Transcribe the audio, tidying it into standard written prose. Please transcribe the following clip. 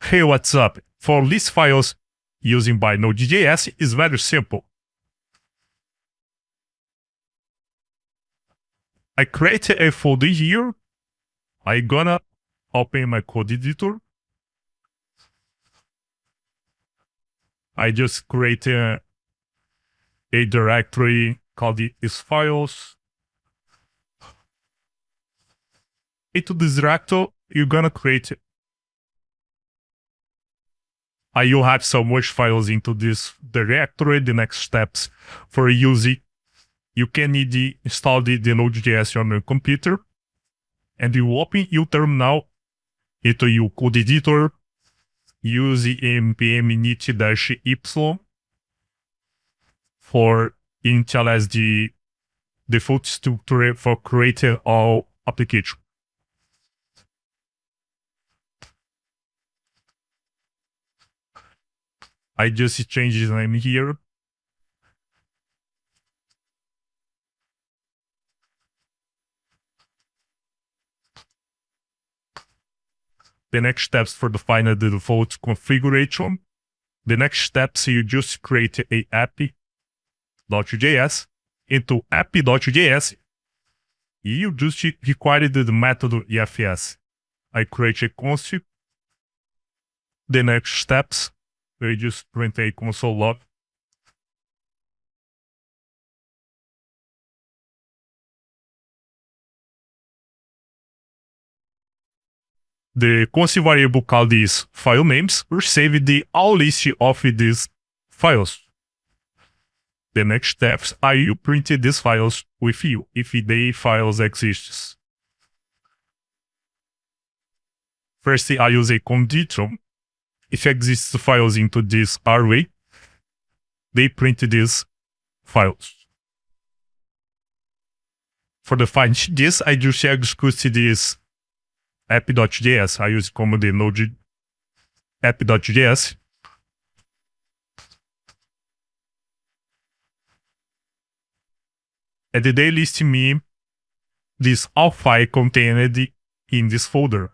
Hey, what's up? For list files using by Node.js is very simple. I create a folder here. I'm gonna open my code editor. I just create a directory called is files. Into this directory, you're gonna create. You have so much files into this directory. The next steps for using, you can need to install the Node.js on your computer, and you open your terminal into your code editor. Use npm init-y for initial as the default structure for creating all applications. I just change the name here. The next steps for defining the default configuration. The next steps, you just create a app.js. Into app.js, you just require the method fs. I create a constant. The next steps, we just print a console log. The constant variable called these file names will save the all list of these files. The next steps are you print these files with you if the files exist. First, I use a condition. If exists files into this array, they print these files. For define this, I just execute this app.js. I use command node app.js. And they list me this all file contained in this folder.